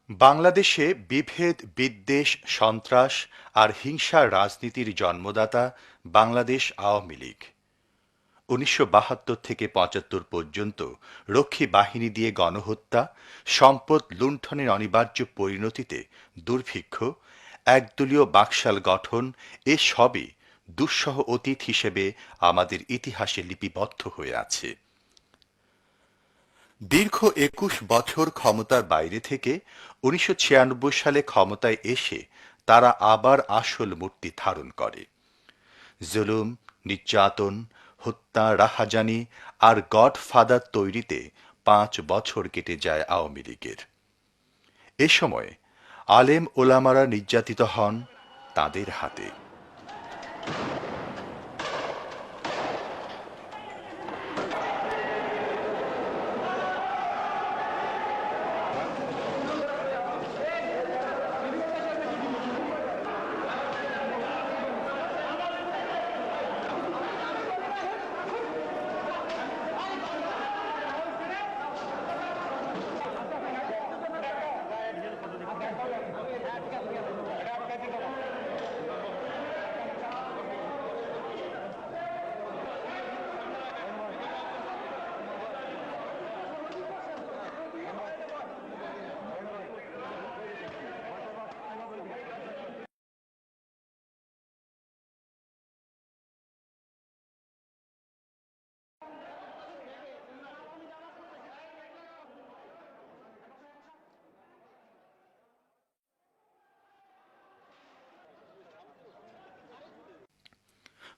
বাংলাদেশে বিভেদ, বিদ্বেষ, সন্ত্রাস আর হিংসার রাজনীতির জন্মদাতা বাংলাদেশ আওয়ামী লীগ। ১৯৭২ থেকে ৭৫ পর্যন্ত রক্ষী বাহিনী দিয়ে গণহত্যা, সম্পদ লুণ্ঠনের অনিবার্য পরিণতিতে দুর্ভিক্ষ, একদলীয় বাকশাল গঠন এ সবই দুঃসহ অতীত হিসেবে আমাদের ইতিহাসে লিপিবদ্ধ হয়ে আছে। দীর্ঘ ২১ বছর ক্ষমতার বাইরে থেকে ১৯৯৬ সালে ক্ষমতায় এসে তারা আবার আসল মূর্তি ধারণ করে। জুলুম, নির্যাতন, হত্যা, রাহাজানি আর গডফাদার তৈরিতে ৫ বছর কেটে যায় আওয়ামী লীগের। এ সময় আলেম ওলামারা নির্যাতিত হন তাদের হাতে।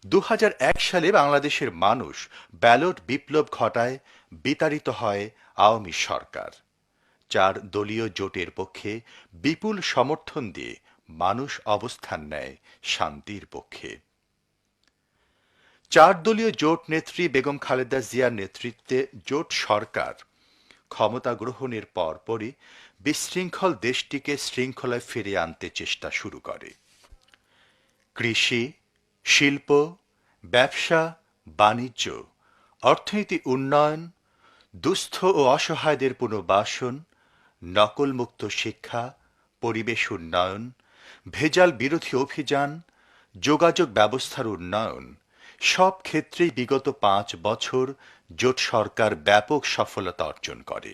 ২০০১ সালে বাংলাদেশের মানুষ ব্যালট বিপ্লব ঘটায়, বিতাড়িত হয় আওয়ামী সরকার। ৪ দলীয় জোটের পক্ষে বিপুল সমর্থন দিয়ে মানুষ অবস্থান নেয় শান্তির পক্ষে। ৪ দলীয় জোট নেত্রী বেগম খালেদা জিয়ার নেতৃত্বে জোট সরকার ক্ষমতা গ্রহণের পরপরই বিশৃঙ্খল দেশটিকে শৃঙ্খলায় ফিরিয়ে আনতে চেষ্টা শুরু করে। কৃষি, শিল্প, ব্যবসা, বাণিজ্য, অর্থনীতি উন্নয়ন, দুস্থ ও অসহায়দের পুনর্বাসন, নকলমুক্ত শিক্ষা, পরিবেশ উন্নয়ন, ভেজাল বিরোধী অভিযান, যোগাযোগ ব্যবস্থার উন্নয়ন সব ক্ষেত্রেই বিগত ৫ বছর জোট সরকার ব্যাপক সফলতা অর্জন করে।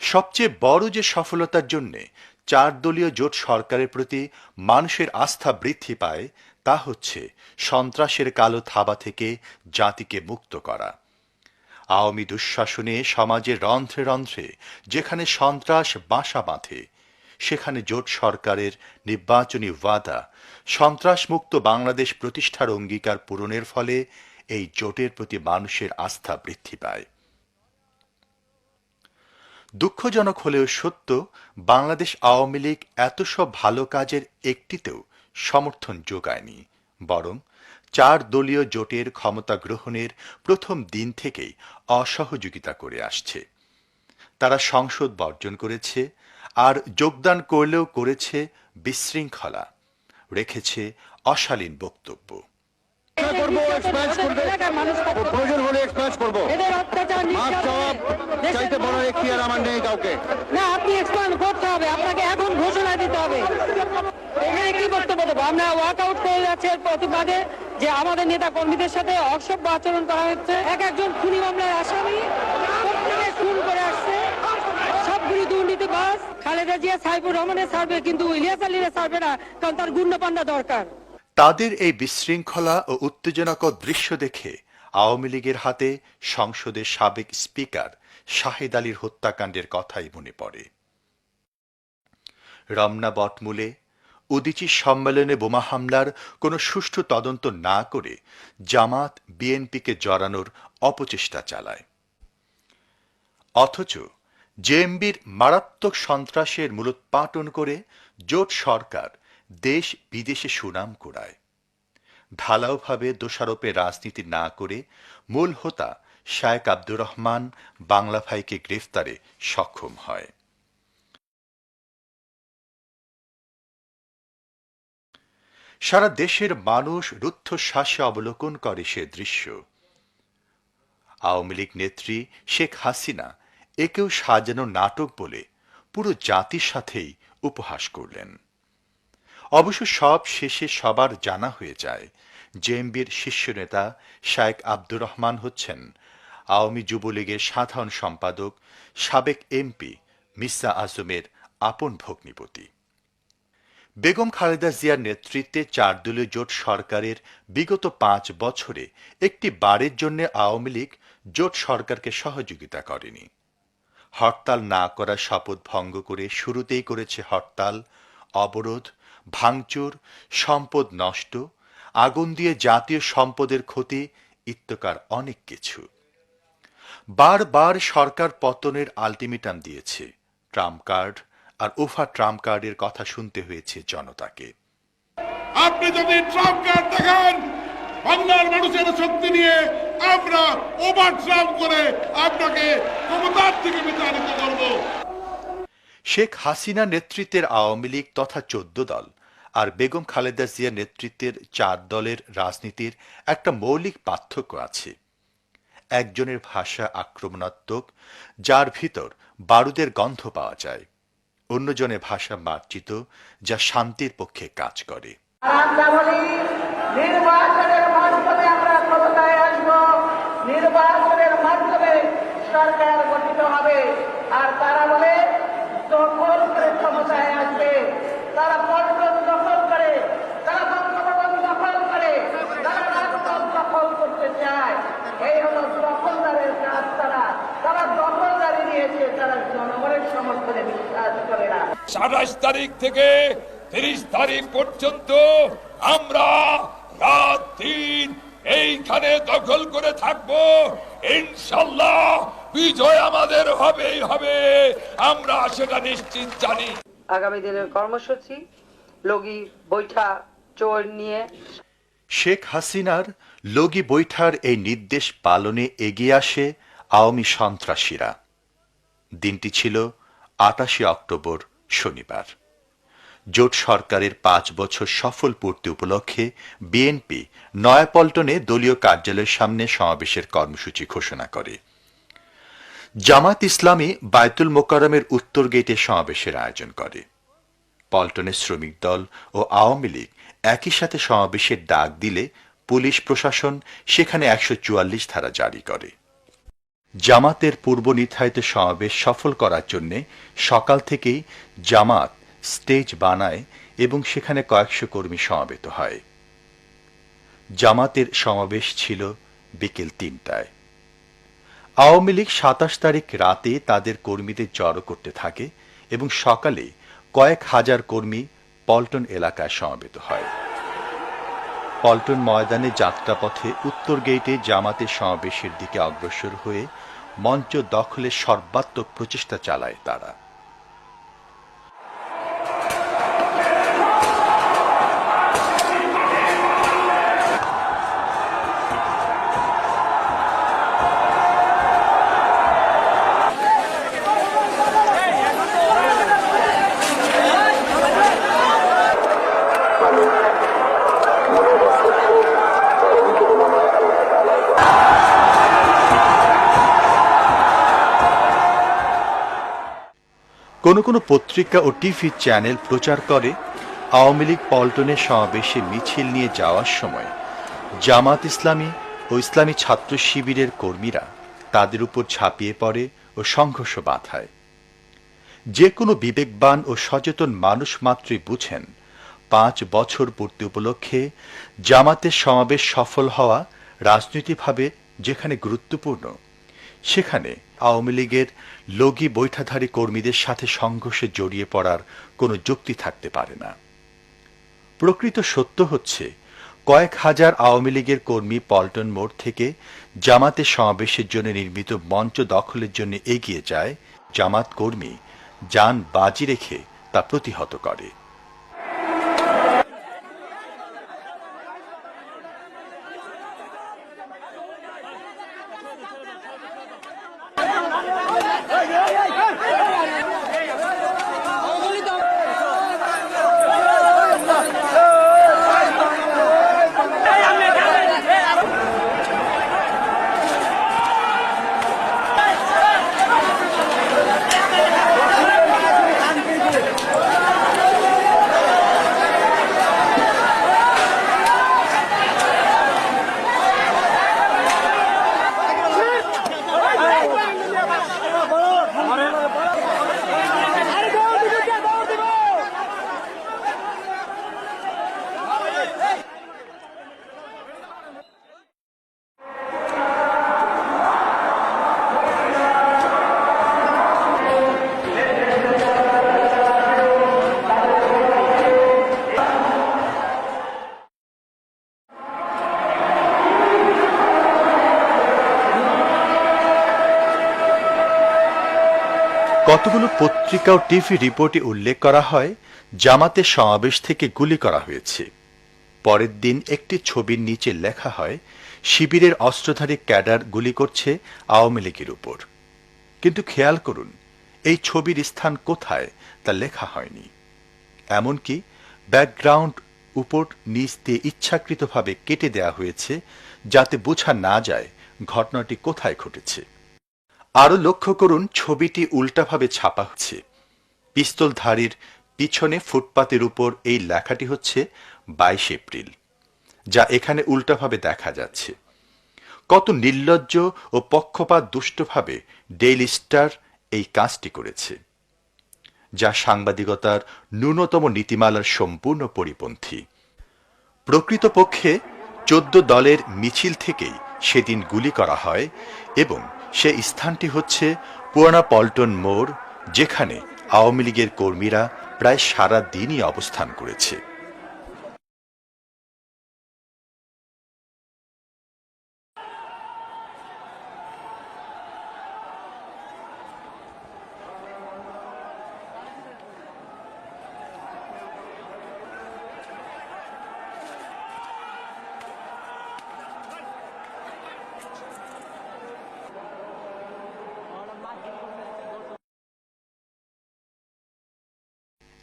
সবচেয়ে বড় যে সফলতার জন্যে ৪ দলীয় জোট সরকারের প্রতি মানুষের আস্থা বৃদ্ধি পায় তা হচ্ছে সন্ত্রাসের কালো থাবা থেকে জাতিকে মুক্ত করা। আওয়ামী দুঃশাসনে সমাজের রন্ধ্রে রন্ধ্রে যেখানে সন্ত্রাস বাসা বাঁধে, সেখানে জোট সরকারের নির্বাচনী ওয়াদা সন্ত্রাসমুক্ত বাংলাদেশ প্রতিষ্ঠার অঙ্গীকার পূরণের ফলে এই জোটের প্রতি মানুষের আস্থা বৃদ্ধি পায়। দুঃখজনক হলেও সত্য, বাংলাদেশ আওয়ামী লীগ এত সব ভালো কাজের একটিতেও সমর্থন যোগায়নি, বরং ৪ দলীয় জোটের ক্ষমতা গ্রহণের প্রথম দিন থেকেই অসহযোগিতা করে আসছে। তারা সংসদ বর্জন করেছে, আর যোগদান করলেও করেছে বিশৃঙ্খলা, রেখেছে অশালীন বক্তব্য। প্রয়োজন হলে এক্সপ্রেস করবো। মাপ জবাব চাইতে বড় এখতিয়ার আমার নেই কাউকে। না, আপনি এক্সপ্লেন করতে হবে, আপনাকে এখন ঘোষণা দিতে হবে। এখানে কি বক্তব্য দেবো? আমরা ওয়াক আউট করে যাচ্ছি এর প্রতিবাদে যে আমাদের নেতা কর্মীদের সাথে অসভ্য আচরণ করা হচ্ছে। একজন খুনি মামলার আসামি প্রত্যেকে খুন করে আসছে, সবগুলি দুর্নীতিবাজ। খালেদা জিয়া সাইফুর রহমানের সার্ভে, কিন্তু ইলিয়াস আলীর সার্ভে না, কারণ তার গুন্ডাপান্ডা দরকার। তাদের এই বিশৃঙ্খলা ও উত্তেজনাকর দৃশ্য দেখে আওয়ামী লীগের হাতে সংসদের সাবেক স্পিকার শাহেদ আলীর হত্যাকাণ্ডের কথাই মনে পড়ে। রমনা বটমূলে উদীচী সম্মেলনে বোমা হামলার কোনো সুষ্ঠু তদন্ত না করে জামাত বিএনপিকে জড়ানোর অপচেষ্টা চালায়, অথচ জেএমবির মারাত্মক সন্ত্রাসের মূলোৎপাটন করে জোট সরকার দেশ বিদেশে সুনাম কুড়ায়। ঢালাওভাবে দোষারোপের রাজনীতি না করে মূল হোতা শায়েক আব্দুর রহমান বাংলা ভাইকে গ্রেফতারে সক্ষম হয়। সারা দেশের মানুষ রুদ্ধশ্বাসে অবলোকন করে সে দৃশ্য। আওয়ামী লীগ নেত্রী শেখ হাসিনা একেও সাজানো নাটক বলে পুরো জাতির সাথেই উপহাস করলেন। অবশ্য সব শেষে সবার জানা হয়ে যায় জেএমবির শীর্ষ নেতা শায়েখ আব্দুর রহমান হচ্ছেন আওয়ামী যুবলীগের সাধারণ সম্পাদক সাবেক এমপি মির্জা আজমের আপন ভগ্নিপতি। বেগম খালেদা জিয়ার নেতৃত্বে 4 দলীয় জোট সরকারের বিগত 5 বছরে একটি বারের জন্য আওয়ামী লীগ জোট সরকারকে সহযোগিতা করেনি। হরতাল না করার শপথ ভঙ্গ করে শুরুতেই করেছে হরতাল, অবরোধ, ভাঙচুর, সম্পদ নষ্ট, আগুন দিয়ে জাতীয় সম্পদের ক্ষতি ইত্যাকার অনেক কিছু। বারবার সরকার পতনের আলটিমেটাম দিয়েছে। ট্রাম্প কার্ড আর ওভার ট্রাম্প কার্ডের কথা শুনতে হয়েছে জনতাকে। আপনি যদি ট্রাম্প কার্ড দেখান, বাংলার মানুষের শক্তি নিয়ে আমরা ওভার ট্রাম্প করে আপনাকে ক্ষমতার থেকে বিতাড়িত করব। শেখ হাসিনা নেতৃত্বের আওয়ামী লীগ তথা 14 দল আর বেগম খালেদা জিয়ার নেতৃত্বের 4 দলের রাজনীতির একটা মৌলিক পার্থক্য আছে। একজনের ভাষা আক্রমণাত্মক, যার ভিতর বারুদের গন্ধ পাওয়া যায়। অন্যজনের ভাষা মার্জিত, যা শান্তির পক্ষে কাজ করে। আমরা বলি নির্বাচনের মাধ্যমে আমরা ক্ষমতায় আসব, নির্বাচনের মাধ্যমে সরকার গঠিত হবে। আর তারা বলে দখল করে ক্ষমতায় আসবে। তারা পল্টন দখল করে, তারা বঙ্গভবন দখল করে, তারা রাজপথ দখল করতে চায়। এই হলো দখলদারের কাজ। তারা দখলদারি নিয়েছে, তারা জনগণের সমর্থনে বিশ্বাস করে না। 27 তারিখ থেকে 30 তারিখ পর্যন্ত আমরা রাত দিন এইখানে দখল করে থাকবো। ইনশাল্লাহ বিজয় আমাদের হবেই হবে, আমরা সেটা নিশ্চিত জানি। আগামী দিনের কর্মসূচি লগি বৈঠা চোর নিয়ে শেখ হাসিনার লগি বৈঠার এই নির্দেশ পালনে এগিয়ে আসে আওয়ামী সন্ত্রাসীরা। দিনটি ছিল 28 অক্টোবর, শনিবার। জোট সরকারের 5 বছর সফল পূর্তি উপলক্ষে বিএনপি নয়াপল্টনে দলীয় কার্যালয়ের সামনে সমাবেশের কর্মসূচি ঘোষণা করে। জামাত ইসলামী বায়তুল মোকাররমের উত্তর গেটে সমাবেশের আয়োজন করে। পল্টনের শ্রমিক দল ও আওয়ামী লীগ একই সাথে সমাবেশের ডাক দিলে পুলিশ প্রশাসন সেখানে 144 ধারা জারি করে। জামাতের পূর্ব নির্ধারিত সমাবেশ সফল করার জন্য সকাল থেকেই জামাত স্টেজ বানায় এবং সেখানে কয়েকশো কর্মী সমবেত হয়। জামাতের সমাবেশ ছিল বিকেল 3টায়। আওয়ামী লীগ 27 তারিখ রাতে তাদের কর্মীদের জড়ো করতে থাকে এবং সকালে কয়েক হাজার কর্মী পল্টন এলাকায় সমবেত হয়। পল্টন ময়দানে যাত্রাপথে উত্তর গেইটে জামাতের সমাবেশের দিকে অগ্রসর হয়ে মঞ্চ দখলের সর্বাত্মক প্রচেষ্টা চালায় তারা। কোন কোন পত্রিকা ও টিভি চ্যানেল প্রচার করে আওয়ামী লীগ পল্টনের সমাবেশে মিছিল নিয়ে যাওয়ার সময় জামাত ইসলামী ও ইসলামী ছাত্র শিবিরের কর্মীরা তাদের উপর ঝাঁপিয়ে পড়ে ও সংঘর্ষ বাধায়। যে কোনো বিবেকবান ও সচেতন মানুষ মাত্রই বুঝেন 5 বছর পূর্তি উপলক্ষে জামাতের সমাবেশ সফল হওয়া রাজনৈতিকভাবে যেখানে গুরুত্বপূর্ণ, সেখানে আওয়ামী লীগের লগি বৈঠাধারী কর্মীদের সাথে সংঘর্ষে জড়িয়ে পড়ার কোনো যুক্তি থাকতে পারে না। প্রকৃত সত্য হচ্ছে কয়েক হাজার আওয়ামী লীগের কর্মী পল্টন মোড় থেকে জামাতের সমাবেশের জন্য নির্মিত মঞ্চ দখলের জন্য এগিয়ে যায়। জামাত কর্মী যান বাজি রেখে তা প্রতিহত করে। কতগুলো পত্রিকা ও টিভি রিপোর্টে উল্লেখ করা হয় জামাতের সমাবেশ থেকে গুলি করা হয়েছে। পরের দিন একটি ছবির নিচে লেখা হয় শিবিরের অস্ত্রধারী ক্যাডার গুলি করছে আওয়ামী লীগের উপর। কিন্তু খেয়াল করুন, এই ছবির স্থান কোথায় তা লেখা হয়নি। এমনকি ব্যাকগ্রাউন্ড উপর নিচ দিয়ে ইচ্ছাকৃতভাবে কেটে দেয়া হয়েছে যাতে বোঝা না যায় ঘটনাটি কোথায় ঘটেছে। আরও লক্ষ্য করুন, ছবিটি উল্টাভাবে ছাপা হচ্ছে। পিস্তলধারীর পিছনে ফুটপাতের উপর এই লেখাটি হচ্ছে 22 এপ্রিল, যা এখানে উল্টাভাবে দেখা যাচ্ছে। কত নির্লজ্জ ও পক্ষপাত দুষ্টভাবে ডেইলি স্টার এই কাজটি করেছে, যা সাংবাদিকতার ন্যূনতম নীতিমালার সম্পূর্ণ পরিপন্থী। প্রকৃতপক্ষে 14 দলের মিছিল থেকেই সেদিন গুলি করা হয় এবং সে স্থানটি হচ্ছে পুরানা পল্টন মোড়, যেখানে আওয়ামী লীগের কর্মীরা প্রায় সারা দিনই অবস্থান করেছে।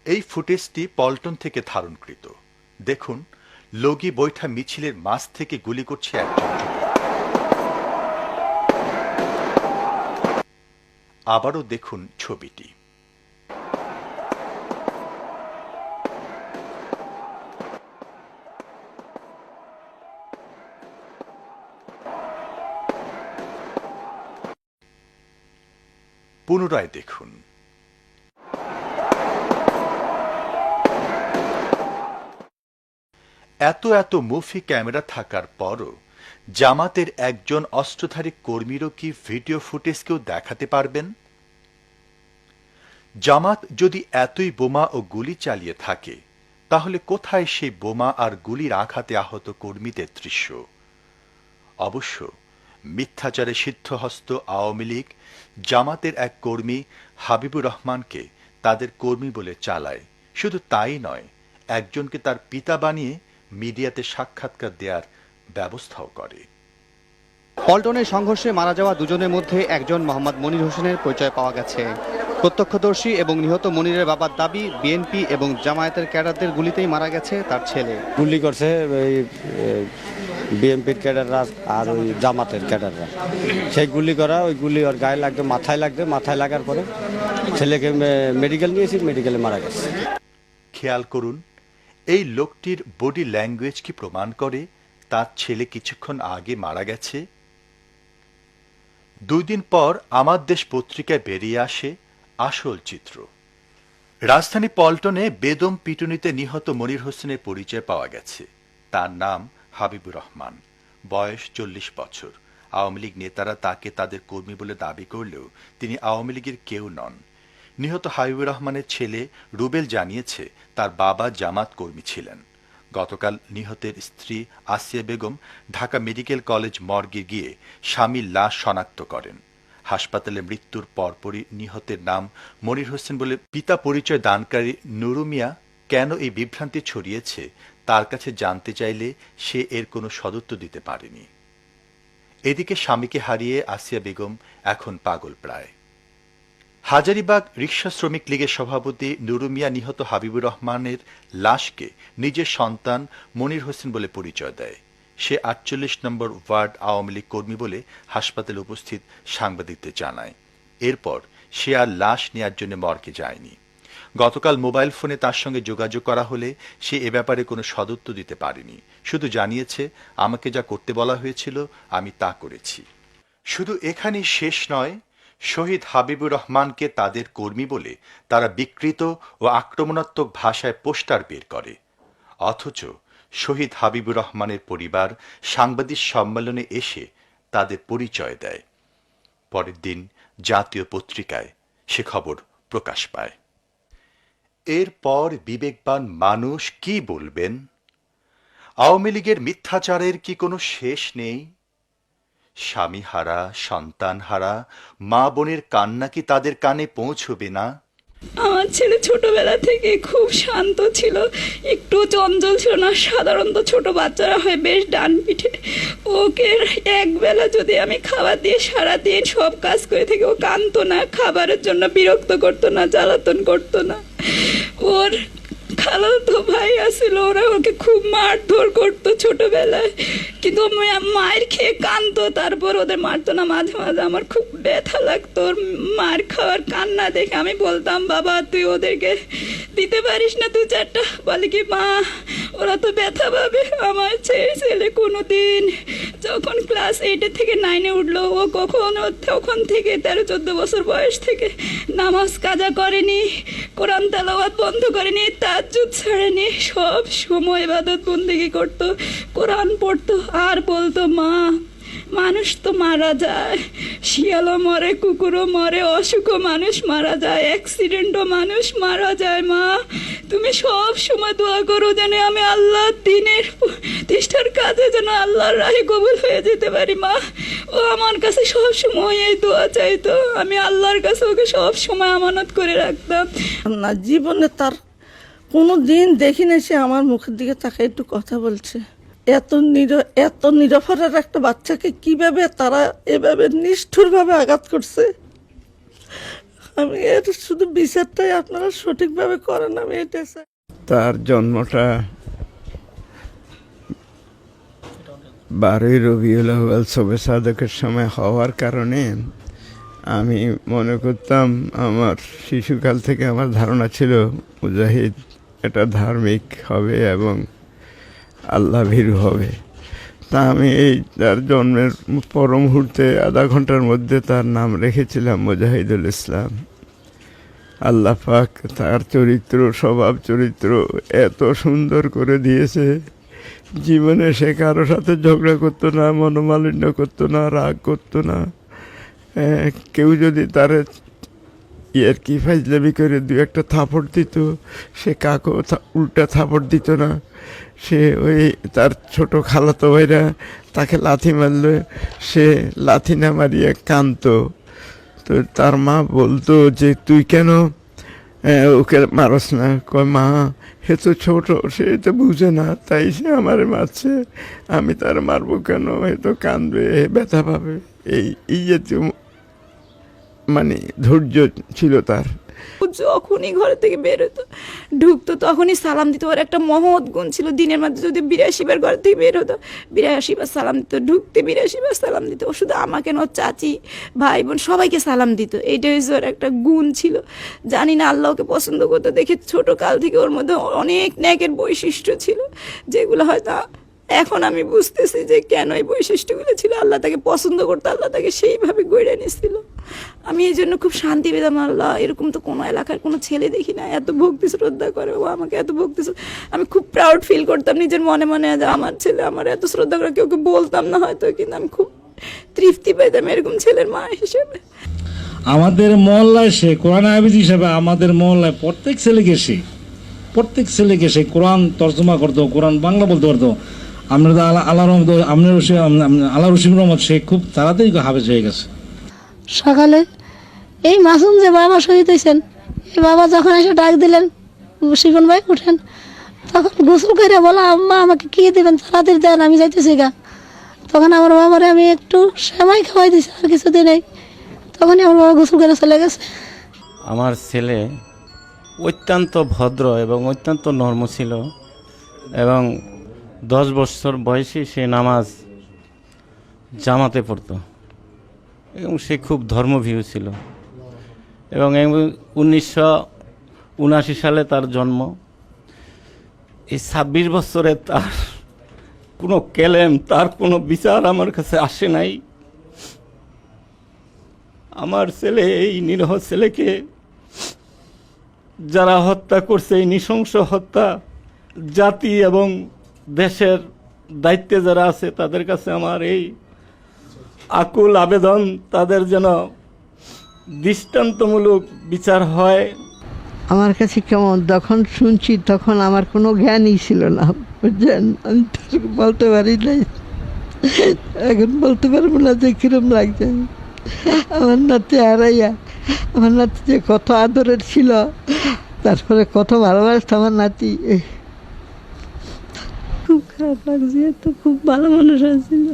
এই ফুটেজটি পল্টন থেকে ধারণকৃত। দেখুন, লগি বৈঠা মিছিলের মাঝ থেকে গুলি করছে একজন যুবক। আবারও দেখুন ছবিটি। পুনরায় দেখুন। এত এত মুভি ক্যামেরা থাকার পরও জামাতের একজন অস্ত্রধারী কর্মীরও কি ভিডিও ফুটেজ কেউ দেখাতে পারবেন? জামাত যদি এতই বোমা ও গুলি চালিয়ে থাকে, তাহলে কোথায় সেই বোমা আর গুলির আঘাতে আহত কর্মীদের দৃশ্য? অবশ্য মিথ্যাচারে সিদ্ধহস্ত আওয়ামী লীগ জামাতের এক কর্মী হাবিবুর রহমানকে তাদের কর্মী বলে চালায়। শুধু তাই নয়, একজনকে তার পিতা বানিয়ে মিডিয়াতে সাক্ষাৎকার দেওয়ার ব্যবস্থাও করে। পল্টনের সংঘর্ষে মারা যাওয়া দুজনের মধ্যে একজন মোহাম্মদ মনির হোসেনের পরিচয় পাওয়া গেছে। প্রত্যক্ষদর্শী এবং নিহত মনিরের বাবার দাবি, বিএনপি এবং জামায়াতের ক্যাডারদের গুলিতেই মারা গেছে তার ছেলে। গুলি করছে ওই বিএনপির ক্যাডাররা আর ওই জামাতের ক্যাডাররা। সেই গুলি করা, ওই গুলি ওর গায়ে লাগবে, মাথায় লাগার পরে ছেলেকে মেডিকেল নিয়েছি, মেডিকেলে মারা গেছে। খেয়াল করুন, এই লোকটির বডি ল্যাঙ্গুয়েজ কি প্রমাণ করে তার ছেলে কিছুক্ষণ আগে মারা গেছে? 2 দিন পর আমার দেশ পত্রিকায় বেরিয়ে আসে আসল চিত্র। রাজধানী পল্টনে বেদম পিটুনিতে নিহত মনির হোসেনের পরিচয় পাওয়া গেছে। তার নাম হাবিবুর রহমান, বয়স 40 বছর। আওয়ামী লীগ নেতারা তাকে তাদের কর্মী বলে দাবি করলেও তিনি আওয়ামী লীগের কেউ নন। নিহত হাবিবুর রহমানের ছেলে রুবেল জানিয়েছে তার বাবা জামাত কর্মী ছিলেন। গতকাল নিহতের স্ত্রী আসিয়া বেগম ঢাকা মেডিকেল কলেজ মর্গে গিয়ে স্বামীর লাশ শনাক্ত করেন। হাসপাতালে মৃত্যুর পরপরই নিহতের নাম মনির হোসেন বলে পিতা পরিচয় দানকারী নুরু মিয়া কেন এই বিভ্রান্তি ছড়িয়েছে তার কাছে জানতে চাইলে সে এর কোনো সদুত্তর দিতে পারেনি। এদিকে স্বামীকে হারিয়ে আসিয়া বেগম এখন পাগল প্রায়। হাজারীবাগ রিকশা শ্রমিক লীগের সভাপতি নুরু মিয়া নিহত হাবিবুর রহমানের লাশকে নিজের সন্তান মনির হোসেন বলে পরিচয় দেয়। সে 48 নম্বর ওয়ার্ড আওয়ামী লীগ কর্মী বলে হাসপাতালে উপস্থিত সাংবাদিকদের জানায়। এরপর সে আর লাশ নেয়ার জন্য মর্গে যায়নি। গতকাল মোবাইল ফোনে তার সঙ্গে যোগাযোগ করা হলে সে এ ব্যাপারে কোনো সদুত্তর দিতে পারেনি। শুধু জানিয়েছে, আমাকে যা করতে বলা হয়েছিল আমি তা করেছি। শুধু এখানেই শেষ নয়, শহীদ হাবিবুর রহমানকে তাদের কর্মী বলে তারা বিকৃত ও আক্রমণাত্মক ভাষায় পোস্টার বের করে। অথচ শহীদ হাবিবুর রহমানের পরিবার সাংবাদিক সম্মেলনে এসে তাদের পরিচয় দেয়। পরের দিন জাতীয় পত্রিকায় সে খবর প্রকাশ পায়। এরপর বিবেকবান মানুষ কি বলবেন? আওয়ামী লীগের মিথ্যাচারের কি কোনো শেষ নেই? স্বামী হারা, সন্তান হারা মা বোনের কান্না কি তাদের কানে পৌঁছবে না? আমার ছেলে ছোটবেলা থেকে খুব শান্ত ছিল, একটু চঞ্চল ছিল না। সাধারণত ছোট বাচ্চারা হয় বেশ ডান পিঠে। ওকে একবেলা যদি আমি খাবার দিয়ে সারাদিন সব কাজ করে থাকি, ও কাঁদতো না, খাবারের জন্য বিরক্ত করতো না, জ্বালাতন করতো না। ওর খালাতো ভাই আসছিল, ওরা ওকে খুব মারধর করতো ছোটবেলায়, কিন্তু মায়ের খেয়ে কাঁদতো, তারপর ওদের মারতো না। মাঝে মাঝে আমার খুব ব্যথা লাগতো ওর মার খাওয়ার কান্না দেখে। আমি বলতাম, বাবা তুই ওদেরকে দিতে পারিস না 2-4টা? বলে কি, মা ওরা তো ব্যথা পাবে। আমার ছেলে কোনো দিন যখন ক্লাস 8 থেকে 9-এ উঠলো, ও কখনো তখন থেকে 13-14 বছর বয়স থেকে নামাজ কাজা করেনি, কোরআন তেলাওয়াত বন্ধ করেনি, তাহাজ্জুদ ছাড়েনি, সব সময় ইবাদত বন্দেগি করতো, কোরআন পড়তো। আর বলতো, মা মানুষ তো মারা যায়, শিয়ালও মরে, কুকুরও মরে, অসুখও মানুষ মারা যায়, অ্যাক্সিডেন্টও মানুষ মারা যায়। মা তুমি সব সময় দোয়া করো যেন আমি আল্লাহর দিনের প্রতিষ্ঠার কাজে যেন আল্লাহর রাহে কবুল হয়ে যেতে পারি। মা ও আমার কাছে সব সময় এই দোয়া চাইতো, আমি আল্লাহর কাছে ওকে সব সময় আমানত করে রাখতাম। না, জীবনে তার কোনো দিন দেখিনি সে আমার মুখের দিকে তাকে একটু কথা বলছে। এত নিরফরের একটা বাচ্চাকে কিভাবে তারা এভাবে নিষ্ঠুরভাবে আঘাত করছে, আমি এর শুধু বিচারটাই আপনারা সঠিকভাবে করেন, আমি এটা চাই। তার জন্মটা 12ই রবিউল আউয়াল শবে সাদকের সময় হওয়ার কারণে আমি মনে করতাম, আমার শিশুকাল থেকে আমার ধারণা ছিল মুজাহিদ এটা ধার্মিক হবে এবং আল্লাহ ভীরু হবে। তা আমি এই তার জন্মের পর মুহূর্তে আধা ঘন্টার মধ্যে তার নাম রেখেছিলাম মুজাহিদুল ইসলাম। আল্লাহ পাক তার চরিত্র, স্বভাব চরিত্র এত সুন্দর করে দিয়েছে, জীবনে সে কারো সাথে ঝগড়া করতো না, মনোমালিন্য করতো না, রাগ করতো না। কেউ যদি তার কি ফাইজলামি করে 2-একটা থাপড় দিত, সে কাকেও উল্টা থাপড় দিত না। সে ওই তার ছোট খালাতো ভাইরা তাকে লাথি মারলে সে লাথি না মারিয়ে কাঁদতো। তো তার মা বলতো যে তুই কেন ওকে মারস না? কয়, মা হে তো ছোট, সে তো বুঝে না, তাই সে আমারে মারছে, আমি তার মারবো কেন? হে তো কাঁদবে, হে ব্যথা পাবে। এই জাতীয় মানে ধৈর্য ছিল তার। যখনই ঘর থেকে বের হতো, ঢুকতো, তখনই সালাম দিত। ওর একটা মহৎ গুণ ছিল, দিনের মধ্যে যদি 82 বার ঘর থেকে বের হতো 82 বার সালাম দিত, ঢুকতে 82 বার সালাম দিত। ও শুধু আমাকে না, চাচি ভাই বোন সবাইকে সালাম দিত। এইটাই ওর একটা গুণ ছিল। জানি না আল্লাহকে পছন্দ করতো দেখে ছোট কাল থেকে ওর মধ্যে অনেক ন্যাকের বৈশিষ্ট্য ছিল, যেগুলো হয়তো এখন আমি বুঝতেছি যে কেন এই বৈশিষ্ট্যগুলো ছিল। আল্লাহ তাকে পছন্দ করতো, আল্লাহ তাকে সেইভাবে গড়ে নিয়েছিল। আমি এই জন্য খুব শান্তি পেতাম। আল্লাহ, এরকম তো কোনো এলাকার কোনো ছেলে দেখি না এত ভক্তি শ্রদ্ধা করে, ও আমাকে এত ভক্তি। আমি খুব প্রাউড ফিল করতাম নিজের মনে মনে যে আমার ছেলে আমার এত শ্রদ্ধা করে। কেউকে বলতাম না হয়তো, কিন্তু আমি খুব তৃপ্তি পেতাম এরকম ছেলের মা হিসেবে। আমাদের মহল্লায় সে কোরআন হাফেজ হিসেবে আমাদের মহল্লায় প্রত্যেক ছেলেকে সে কোরআন তর্জমা করতো, কোরআন বাংলা বলতে পারতো। আমরা তো আল্লাহ রসিম রহমত সে খুব তাড়াতাড়ি হাফেজ হয়ে গেছে। সকালে এই মাসুম যে বাবা শহীদ হয়েছেন, এই বাবা যখন এসে ডাক দিলেন, শিবন ভাই উঠেন, তখন গোসল করে বলা, আম্মা আমাকে কি দেবেন, তাড়াতাড়ি দেন, আমি যাইতেছি গা। তখন আমার বাবারে আমি একটু সেমাই খাওয়াই দিয়েছি, আর কিছুদিন নেই, তখনই আমার বাবা গোসল করে চলে গেছে। আমার ছেলে অত্যন্ত ভদ্র এবং অত্যন্ত নর্ম ছিল, এবং 10 বছর বয়সে সে নামাজ জামাতে পড়তো, এবং সে খুব ধর্মভীরু ছিল। এবং 1979 সালে তার জন্ম। এই 26 বছরে তার কোনো কেলেম, তার কোনো বিচার আমার কাছে আসে নাই। আমার ছেলে, এই নিরহ ছেলেকে যারা হত্যা করছে, এই নৃশংস হত্যা, জাতি এবং দেশের দায়িত্বে যারা আছে তাদের কাছে আমার এই আকুল আবেদন, তাদের যেন দৃষ্টান্তমূলক বিচার হয়। আমার কাছে কেমন, যখন শুনছি তখন আমার কোনো জ্ঞানই ছিল না, বুঝলেন, আমি বলতে পারি নাই। এখন বলতে পারবো না যে কিরম লাগছে। আমার নাতি হারাইয়া, আমার নাতি যে কত আদরের ছিল, তারপরে কত ভালোবাসত আমার নাতি। খুব খারাপ লাগছে, তো খুব ভালো মানুষ হয়েছিল।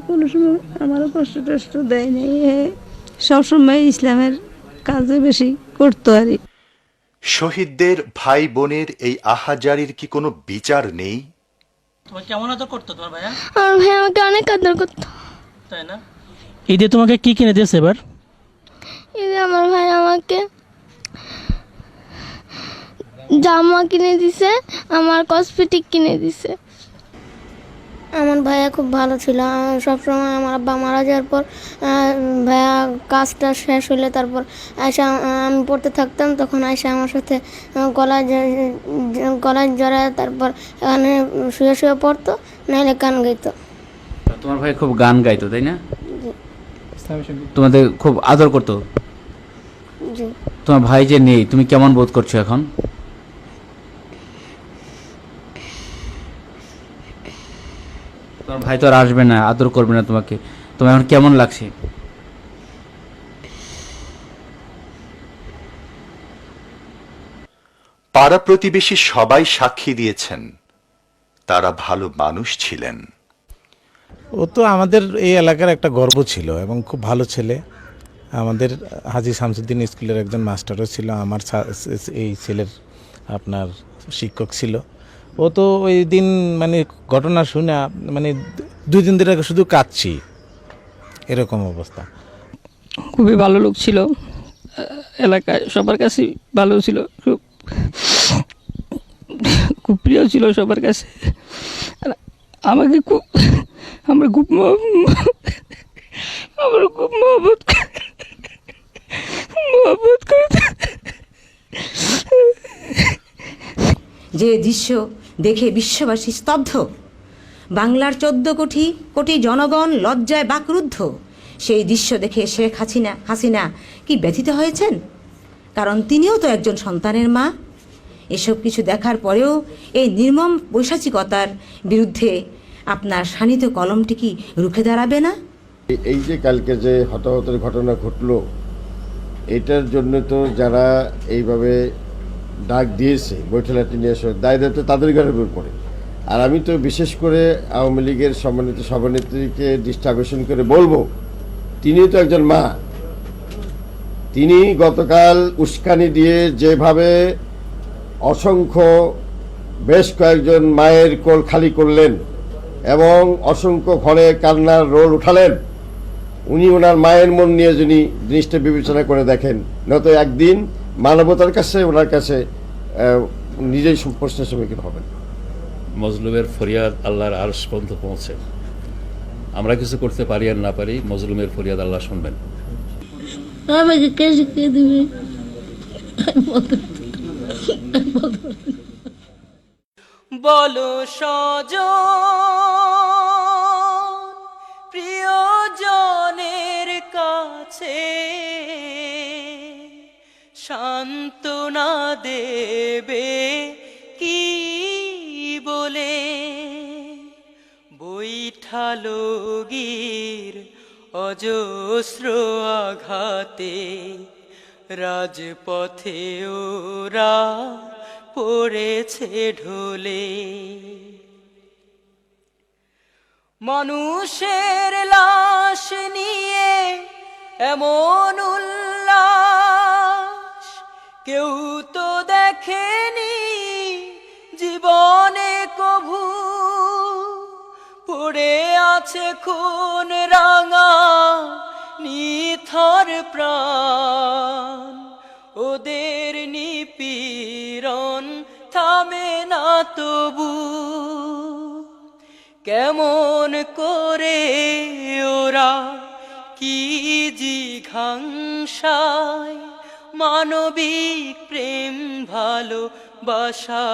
কোনো সময় আমারও কষ্ট টষ্ট দেয়নি, সবসময় ইসলামের কাজে বেশি করতো আর কি। শহীদদের ভাই বোনের এই আহাজারির কি কোনো বিচার নেই? তোমার কেমন আদর করতো তোমার ভাইয়া? আমার ভাই আমাকে অনেক আদর করতো। তাই না? ঈদে তোমাকে কি কিনে দিয়েছে এবার? ঈদে আমার ভাই আমাকে জামা কিনে দিছে, আমার কসমেটিক কিনে দিছে। আমার ভাইয়া খুব ভালো ছিল। সবসময় আমার আব্বা মারা যাওয়ার পর ভাইয়া কাজটা শেষ হলে তারপর আয়সা, আমি পড়তে থাকতাম, তখন আয়সা আমার সাথে গলায় জড়ায় তারপর এখানে শুয়ে শুয়ে পড়তো, নাহলে গান গাইতো। তোমার ভাই খুব গান গাইতো তাই না? তোমাদের খুব আদর করতো? জি। তোমার ভাই যে নেই, তুমি কেমন বোধ করছো এখন? তোমার ভাই তো আর আসবে না, আদর করবে না তোমাকে, তোমার এখন কেমন লাগছে? পাড়া প্রতিবেশী সবাই সাক্ষী দিয়েছেন তারা ভালো মানুষ ছিলেন। ও তো আমাদের এই এলাকার একটা গর্ব ছিল এবং খুব ভালো ছেলে। আমাদের হাজী শামসুদ্দিন স্কুলের একজন মাস্টারও ছিল, আমার এই ছেলের আপনার শিক্ষক ছিল। ও তো ওই দিন মানে ঘটনা শুনে মানে 2 দিন ধরে শুধু কাঁদছি, এরকম অবস্থা। খুবই ভালো লোক ছিল, এলাকায় সবার কাছে ভালো ছিল, খুব প্রিয় ছিল সবার কাছে। আমাকে খুব মহব্বত করে। যে দৃশ্য দেখে বিশ্ববাসী স্তব্ধ, বাংলার 14 কোটি জনগণ লজ্জায় বাকরুদ্ধ। সেই দৃশ্য দেখে শেখ হাসিনা কি ব্যথিত হয়েছেন? কারণ তিনিও তো একজন সন্তানের মা। এসব কিছু দেখার পরেও এই নির্মম বৈশাচিকতার বিরুদ্ধে আপনার শানিত কলমটি কি রুখে দাঁড়াবে না? এই যে কালকে যে হতাহতের ঘটনা ঘটলো, এটার জন্য তো যারা এইভাবে ডাক দিয়েছে বৈঠলাটি নিয়ে আসে, দায় দায়িত্ব তাদের ঘরের উপর পড়ে। আর আমি তো বিশেষ করে আওয়ামী লীগের সম্মানিত সভানেত্রীকে দৃষ্টি আকর্ষণ করে বলবো, তিনিও তো একজন মা। তিনি গতকাল উস্কানি দিয়ে যেভাবে অসংখ্য বেশ কয়েকজন মায়ের কোল খালি করলেন এবং অসংখ্য ঘরে কান্নার রোল উঠালেন, উনি ওনার মায়ের মন নিয়ে যিনি জিনিসটা বিবেচনা করে দেখেন, নয়তো একদিন মানবতার কাছে ওনার কাছে নিজেই প্রশ্নের সম্মুখীন হবেন। মজলুমের ফরিয়াদ আল্লাহর আরশ পর্যন্ত পৌঁছে। আমরা কিছু করতে পারি আর না পারি, মজলুমের ফরিয়াদ আল্লাহ শুনবেন। আমাকে কে শিখিয়ে দিবে? বলো সজন প্রিয়জনের কাছে সান্ত্বনা দেবে কি বলে, বৈঠালো গির অজস্র আঘাতে রাজপথে ওরা পড়েছে ঢলে। মানুষের লাশ নিয়ে এমন উল্লাস কেউ তো দেখেনি জীবনে কভু। পড়ে আছে খুন রাঙা নিথর প্রাণ, ওদের নিপীড়ন থামে না তবু। কেমন করে ওরা কি জিঘাংসায় মানবিক প্রেম ভালোবাসা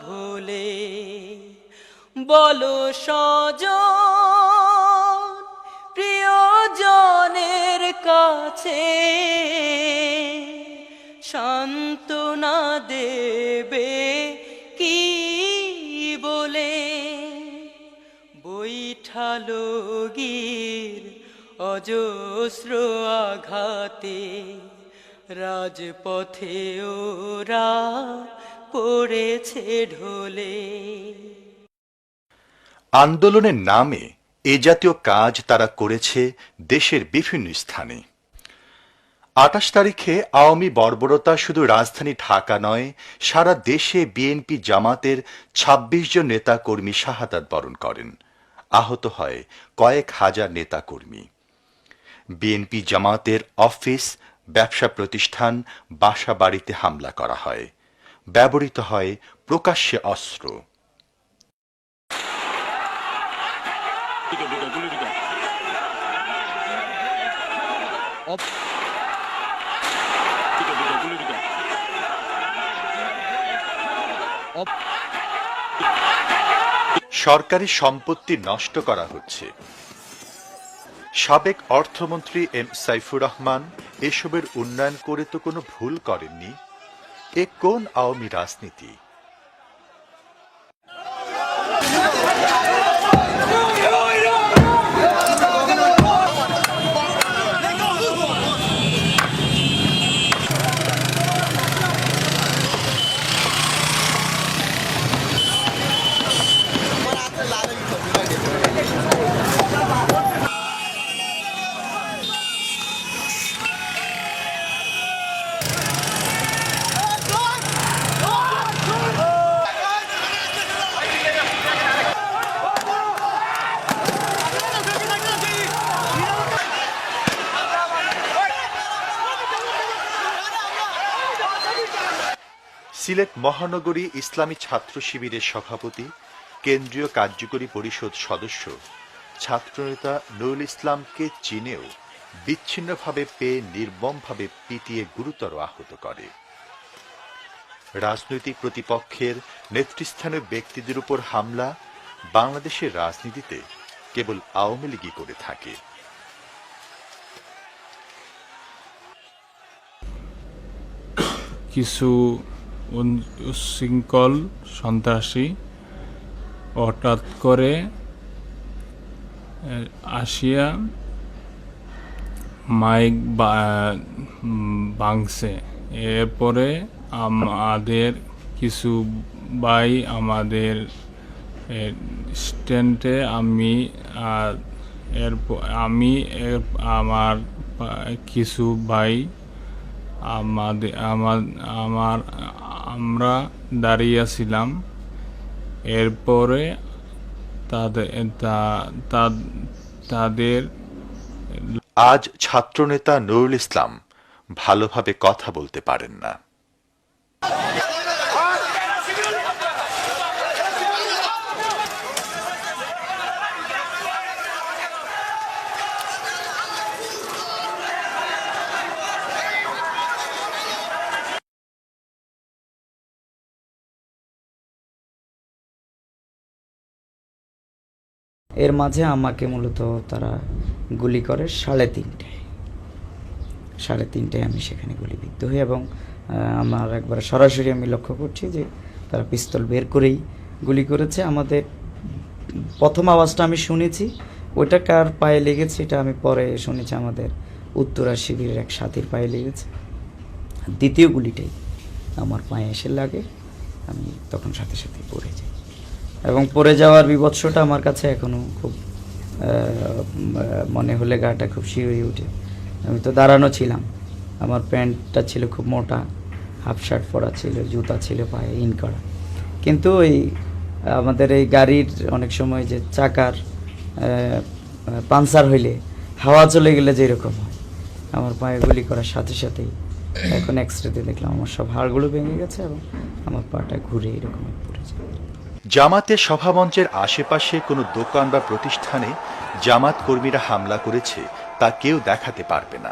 ভোলে। বলো সজন প্রিয়জনের কাছে সান্ত্বনা দেবে কি বলে। বর্গীর অজস্র আঘাতে রাজপথে ওরা পড়েছে ঢলে। আন্দোলনের নামে এ জাতীয় কাজ তারা করেছে দেশের বিভিন্ন স্থানে। ২৮ তারিখে আওয়ামী বর্বরতা শুধু রাজধানী ঢাকা নয়, সারা দেশে বিএনপি জামাতের ২৬ জন নেতাকর্মী শাহাদাত বরণ করেন। আহত হয় কয়েক হাজার নেতাকর্মী। বিএনপি জামাতের অফিস, ব্যবসা প্রতিষ্ঠান, বাসা বাড়িতে হামলা করা হয়। ব্যবহৃত হয় প্রকাশ্যে অস্ত্র। সরকারি সম্পত্তি নষ্ট করা হচ্ছে। সাবেক অর্থমন্ত্রী এম সাইফুর রহমান এসবের উন্নয়ন করে তো কোনো ভুল করেননি। এ কোন আওয়ামী রাজনীতি? সিলেট মহানগরী ইসলামী ছাত্র শিবিরের সভাপতি, কেন্দ্রীয় কার্যকরী পরিষদ সদস্য, ছাত্রনেতা নুরুল ইসলামকে চীনেও বিচ্ছিন্নভাবে পেয়ে নির্মমভাবে পিটিয়ে গুরুতর আহত করে। রাজনৈতিক প্রতিপক্ষের নেতৃস্থানীয় ব্যক্তিদের উপর হামলা বাংলাদেশের রাজনীতিতে কেবল আওয়ামী লীগই করে থাকে। কিছু উচ্ছৃঙ্খল সন্ত্রাসী হঠাৎ করে আসিয়া মাইক ভাঙছে। এরপরে আমাদের কিছু ভাই আমাদের স্ট্যান্ডে আমার কিছু ভাই আমরা দাঁড়িয়ে ছিলাম। এরপরে তাদের আজ ছাত্রনেতা নুরুল ইসলাম ভালোভাবে কথা বলতে পারেন না। এর মাঝে আমাকে মূলত তারা গুলি করে 3:30টায় আমি সেখানে গুলিবিদ্ধ হই এবং আমার একবার সরাসরি আমি লক্ষ্য করছি যে তারা পিস্তল বের করেই গুলি করেছে। আমাদের প্রথম আওয়াজটা আমি শুনেছি, ওইটা কার পায়ে লেগেছে এটা আমি পরে শুনেছি আমাদের উত্তরা শিবিরের এক সাথীর পায়ে লেগেছে। দ্বিতীয় গুলিটাই আমার পায়ে এসে লাগে, আমি তখন সাথে সাথে পড়ে যাই এবং পড়ে যাওয়ার বিভৎসটা আমার কাছে এখনও খুব মনে হলে গাটা খুব শিহরে ওঠে। আমি তো দাঁড়ানো ছিলাম, আমার প্যান্টটা ছিল খুব মোটা, হাফ শার্ট পরা ছিল, জুতা ছিল পায়ে ইন করা, কিন্তু ওই আমাদের এই গাড়ির অনেক সময় যে চাকার পাঞ্চার হইলে হাওয়া চলে গেলে যেরকম হয়, আমার পায়ে গুলি করার সাথে সাথেই এখন এক্সরেতে দেখলাম আমার সব হাড়গুলো ভেঙে গেছে এবং আমার পাটা ঘুরে এরকম পড়ে যায়। জামাতের সভামঞ্চের আশেপাশে কোনো দোকান বা প্রতিষ্ঠানে জামাত কর্মীরা হামলা করেছে তা কেউ দেখাতে পারবে না।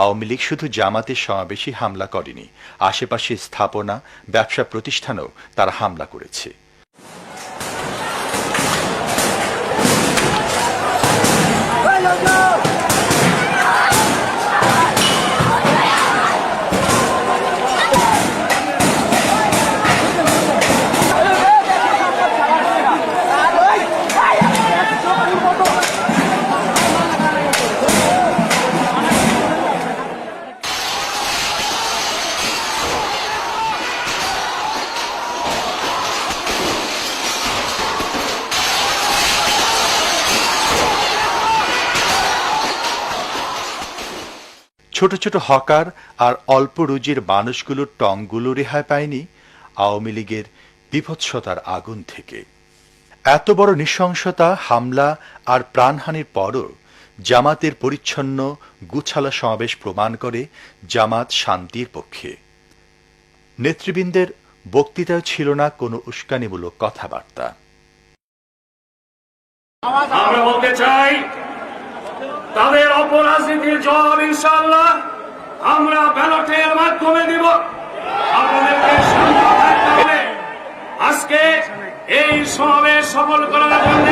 আওয়ামী লীগ শুধু জামাতের সমাবেশে হামলা করেনি, আশেপাশে স্থাপনা, ব্যবসা প্রতিষ্ঠানেও তারা হামলা করেছে। ছোট ছোট হকার আর অল্প রুজির মানুষগুলোর টংগুলো রেহাই পায়নি আওয়ামী লীগের বিভৎসতার আগুন থেকে। এত বড় নৃশংসতা, হামলা আর প্রাণহানির পরও জামাতের পরিচ্ছন্ন গুছালা সমাবেশ প্রমাণ করে জামাত শান্তির পক্ষে। নেতৃবৃন্দের বক্তৃতাও ছিল না কোনো উস্কানিমূলক কথাবার্তা। আমরা বলতে চাই, তাদের অপরাজনীতির জবাব ইনশাআল্লাহ আমরা ব্যালটের মাধ্যমে দিব। আপনাদেরকে শান্ত থাকতে হবে। আজকে এই সমাবেশ সফল করার জন্য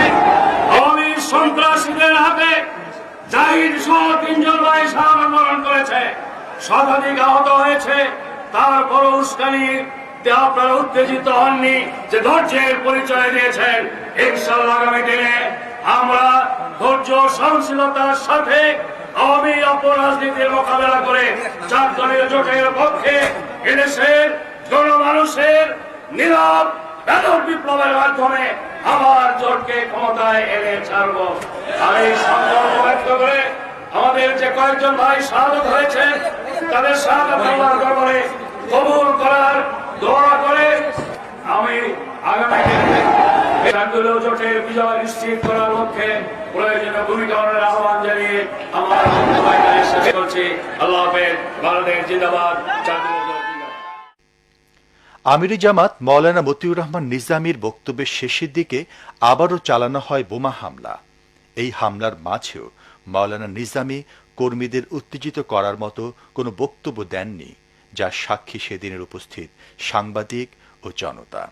আওয়ামী সন্ত্রাসীদের হাতে জাহিদ সহ 3 জন ভাই শাহাদাত বরণ করেছে, শতাধিক আহত হয়েছে। তারপর উস্কানিতে আপনারা উত্তেজিত হননি, যে ধৈর্যের পরিচয় দিয়েছেন। ইনশাআল্লাহ আগামী দিনে আমরা ধৈর্য সহনশীলতার সাথে আওয়ামী অপরাজনীতির মোকাবেলা করে 4 দলের জোটের পক্ষে এদেশের জনমানুষের নীরব ব্যালট বিপ্লবের মাধ্যমে আবার জোটকে ক্ষমতায় এনে ছাড়ব। আর এই সংকল্প ব্যক্ত করে আমাদের যে কয়েকজন ভাই শাহাদাত হয়েছে, তাদের শাহাদাত আল্লাহর দরবারে কবুল করার দোয়া করে আমি আগামী দিনে দলীয় জোটের বিজয় নিশ্চিত করার লক্ষ্যে প্রয়োজনীয় ভূমিকা পালনের আহ্বান জানিয়ে আমার বক্তব্য এখানে শেষ করছি। আল্লাহ হাফেজ। বাংলাদেশ জিন্দাবাদ। আমিরি জামাত মাওলানা মতিউর রহমান নিজামীর বক্তব্যের শেষের দিকে আবারও চালানো হয় বোমা হামলা। এই হামলার মাঝেও মাওলানা নিজামী কর্মীদের উত্তেজিত করার মতো কোনো বক্তব্য দেননি, যার সাক্ষী সেদিনের উপস্থিত সাংবাদিক ও জনতা।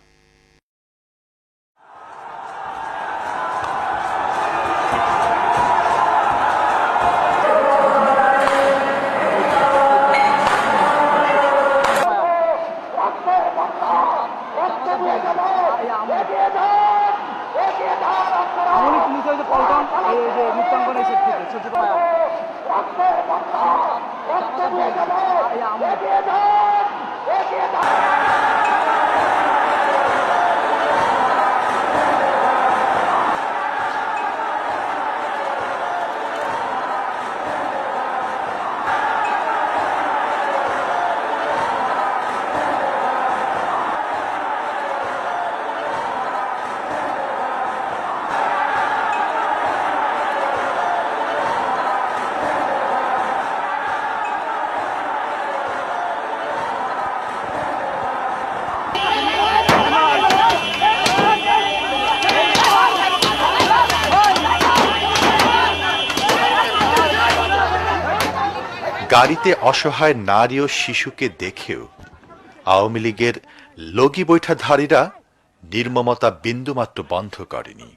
গাড়িতে অসহায় নারী ও শিশুকে দেখেও আওয়ামী লীগের লগি বৈঠাধারীরা নির্মমতা বিন্দুমাত্র বন্ধ করেনি।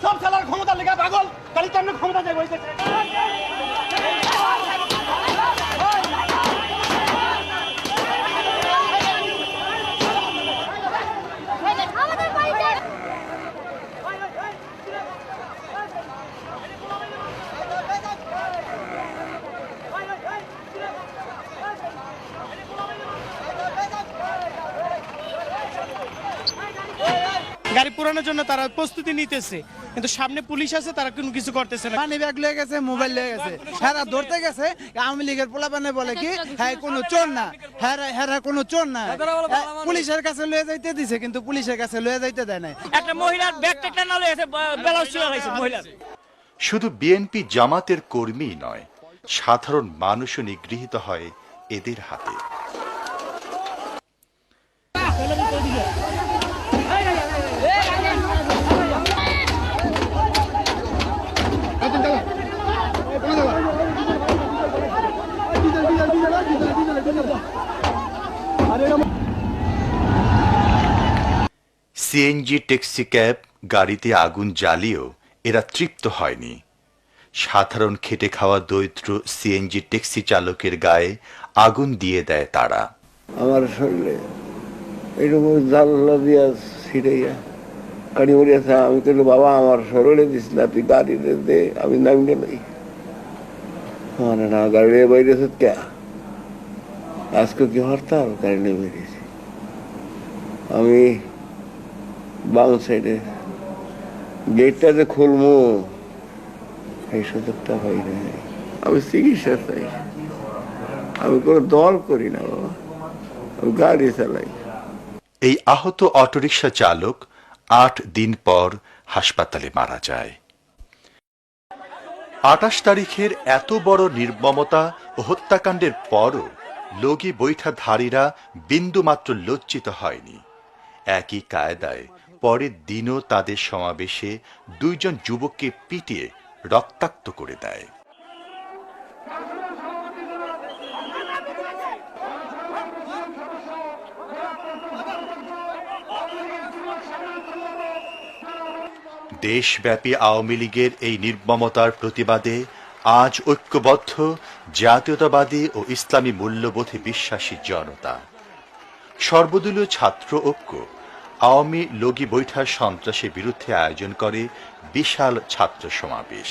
সব সালার ক্ষমতা লেগে পাগল, খালি কেমন ক্ষমতা যায় বলতে। গাড়ি পুরানোর জন্য তারা প্রস্তুতি নিতেছে, কিন্তু সামনে পুলিশ আছে, তারা কোনো কিছু করতেছে না। পানি ব্যাগ লয়ে গেছে, মোবাইল লয়ে গেছে, হ্যাঁ ধরতে গেছে। আওয়ামী লীগের পোলাপানে বলে কি হ্যাঁ কোনো চোর না, হ্যাঁ কোনো চোর না। পুলিশের কাছে লয়ে যাইতে দিছে, কিন্তু পুলিশের কাছে লয়ে যাইতে দেয় না। একটা মহিলার ব্যাগ টেকটা না লয়ে ব্লাউজ ছিল হয়েছে মহিলার। শুধু বিএনপি জামাতের কর্মী নয়, সাধারণ মানুষও নিগৃহীত হয় এদের হাতে। সিএনজি ট্যাক্সি ক্যাব গাড়িতে আগুন জ্বালিয়েও এরা তৃপ্ত হয়নি। সাধারণ খেটে খাওয়া দরিদ্র সিএনজি ট্যাক্সি চালকের গায়ে আগুন দিয়ে দেয় তারা। আমার শরীরে এরকম জানলা দিয়া ছিড়াইয়া কাড়ি মরি আছে। আমি কইলো বাবা আমার সরলে দিস না, তুই গাড়ি দে, আমি নামি নাই। মানে না গাড়ি বাইরেছে কে, আজকে কি হরতাল, গাড়ি নিয়ে বেরিয়েছি। আমি বাম সাইডে গেটটা যে খুলবো এই সুযোগটা হয় না। আমি চিকিৎসা চাই, আমি কোনো দল করি না বাবা, আমি গাড়ি চালাই। এই আহত অটোরিকশা চালক 8 দিন পর হাসপাতালে মারা যায়। 28 তারিখের এত বড় নির্মমতা ও হত্যাকাণ্ডের পরও লগি বৈঠাধারীরা বিন্দুমাত্র লজ্জিত হয়নি। একই কায়দায় পরের দিনও তাদের সমাবেশে 2 জন যুবককে পিটিয়ে রক্তাক্ত করে দেয়। দেশব্যাপী আওয়ামী লীগের এই নির্মমতার প্রতিবাদে আজ ঐক্যবদ্ধ জাতীয়তাবাদী ও ইসলামী মূল্যবোধে বিশ্বাসী জনতা। সর্বদলীয় ছাত্র ঐক্য আওয়ামী লগি বৈঠা সন্ত্রাসের বিরুদ্ধে আয়োজন করে বিশাল ছাত্র সমাবেশ।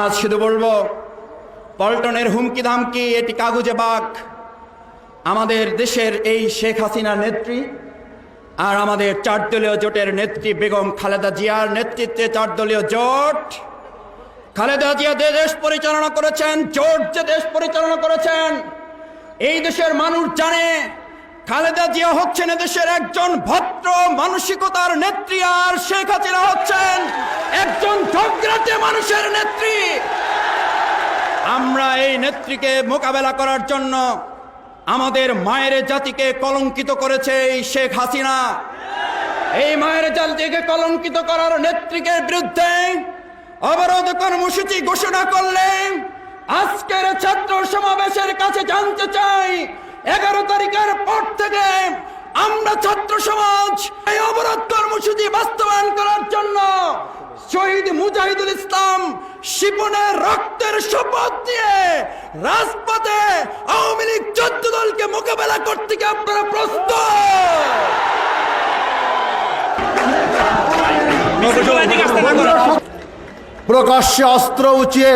আজ শুধু বলবো, পল্টনের হুমকি ধামকি এটি কাগুজে বাঘ। আমাদের দেশের এই শেখ হাসিনার নেত্রী আর আমাদের 4 দলীয় জোটের নেত্রী বেগম খালেদা জিয়ার নেতৃত্বে 4 দলীয় জোট, খালেদা জিয়া যে দেশ পরিচালনা করেছেন, জোট যে দেশ পরিচালনা করেছেন, এই দেশের মানুষ জানে খালেদা জিয়া হচ্ছেন দেশের একজন ভদ্র মানসিকতার নেত্রী, আর শেখ হাসিনা হচ্ছেন একজন ঝগড়াটে মানুষের নেত্রী। আমরা এই নেত্রীকে মোকাবেলা করার জন্য আমাদের মায়ের জাতিকে কলঙ্কিত করেছে এই শেখ হাসিনা। এই মায়ের জাতিকে কলঙ্কিত করার নেত্রীকে বিরুদ্ধে অবরোধ কর্মসূচি ঘোষণা করলে আজকের ছাত্র সমাবেশের কাছে জানতে চাই, 11 তারিখের পর থেকে আমরা ছাত্র সমাজ এই অবরোধ কর্মসূচি বাস্তবায়ন করার জন্য শহীদ মুজাহিদুল ইসলাম শিপনের রক্তের শপথ দিয়ে রাজপথে আওয়ামী লীগ 14 দলকে মোকাবেলা করতে কি আপনারা প্রস্তুত? প্রকাশ্যে অস্ত্র উঁচিয়ে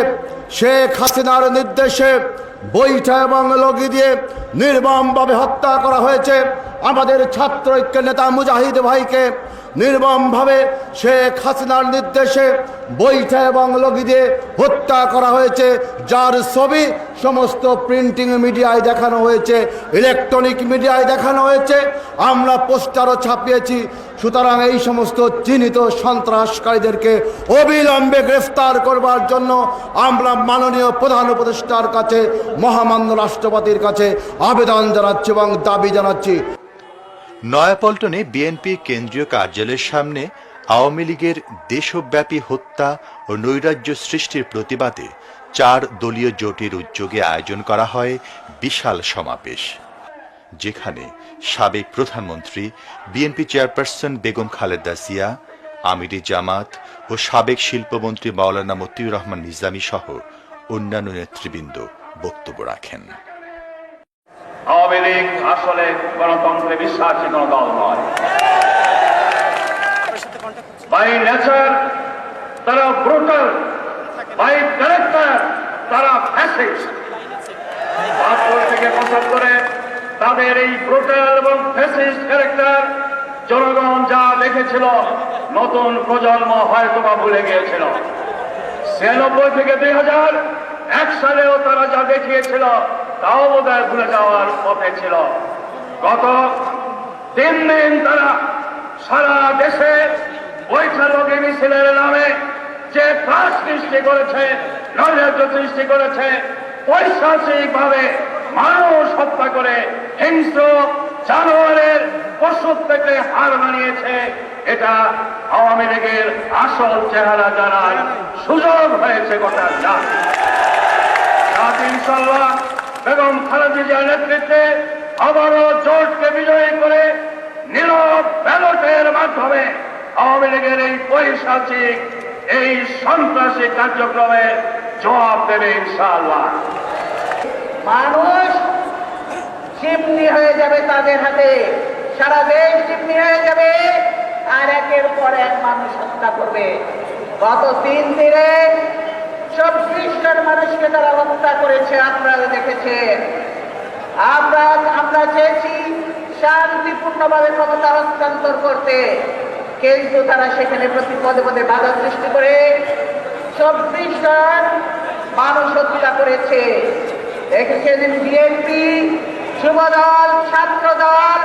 শেখ হাসিনার নির্দেশে বৈঠা এবং লগি দিয়ে নির্মমভাবে হত্যা করা হয়েছে আমাদের ছাত্র ঐক্যের নেতা মুজাহিদ ভাইকে। নির্মমভাবে শেখ হাসিনার নির্দেশে বৈঠা এবং লগি দিয়ে হত্যা করা হয়েছে, যার ছবি সমস্ত প্রিন্টিং মিডিয়ায় দেখানো হয়েছে, ইলেকট্রনিক মিডিয়ায় দেখানো হয়েছে, আমরা পোস্টারও ছাপিয়েছি। সুতরাং এই সমস্ত চিহ্নিত সন্ত্রাসকারীদেরকে অবিলম্বে গ্রেফতার করবার জন্য আমরা মাননীয় প্রধান উপদেষ্টার কাছে, মহামান্য রাষ্ট্রপতির কাছে আবেদন জানাচ্ছি এবং দাবি জানাচ্ছি। নয়াপল্টনে বিএনপির কেন্দ্রীয় কার্যালয়ের সামনে আওয়ামী লীগের দেশব্যাপী হত্যা ও নৈরাজ্য সৃষ্টির প্রতিবাদে 4 দলীয় জোটের উদ্যোগে আয়োজন করা হয় বিশাল সমাবেশ, যেখানে সাবেক প্রধানমন্ত্রী বিএনপি চেয়ারপারসন বেগম খালেদা জিয়া, আমিরে জামাত ও সাবেক শিল্পমন্ত্রী মাওলানা মতিউর রহমান নিজামী সহ অন্যান্য নেতৃবৃন্দ বক্তব্য রাখেন। আওয়ামী লীগ আসলে গণতন্ত্রে বিশ্বাসী কোন দল নয়। বাই নেচার তারা ব্রুটাল, বাই ক্যারেক্টার তারা ফ্যাসিস্ট। ৭২ থেকে ৭৫ তাদের এই ব্রুটাল এবং ফ্যাসিস্ট ক্যারেক্টার জনগণ যা দেখেছিল নতুন প্রজন্ম হয়তোবা ভুলে গিয়েছিল। ৯৬ থেকে ২০০১ সালেও তারা যা দেখিয়েছিল তাও বোধহয় ভুলে যাওয়ার পথে ছিল। গত 3 দিন তারা সারা দেশে বৈঠালগি মিছিলের নামে যে ত্রাস সৃষ্টি করেছে, নৈরাজ্য সৃষ্টি করেছে, পৈশাচিক ভাবে মানুষ হত্যা করে হিংস্র জানোয়ারের পশুর থেকে হার মানিয়েছে, এটা আওয়ামী লীগের আসল চেহারা জানার সুযোগ হয়েছে গোটা জাতি। ইনশাআল্লাহ বেগম খালেদা জিয়ার নেতৃত্বে আবারও জোটকে বিজয়ী করে নীরব ব্যালটের মাধ্যমে আওয়ামী লীগের এই পৈশাচিক, এই সন্ত্রাসী কার্যক্রমের জবাব দেবে ইনশাআল্লাহ। মানুষ জিম্মি হয়ে যাবে তাদের হাতে, সারা দেশ জিম্মি হয়ে যাবে, আর একের পর এক মানুষ হত্যা করবে। গত 3 দিনে 24 জন মানুষকে তারা হত্যা করেছে, আপনারা দেখেছেন। আমরা চেয়েছি শান্তিপূর্ণভাবে ক্ষমতা হস্তান্তর করতে, কিন্তু তারা সেখানে প্রতি পদে পদে বাধা সৃষ্টি করে 24 জন মানুষ হত্যা করেছে। দেখেছেন বিএনপি, যুবদল, ছাত্রদল,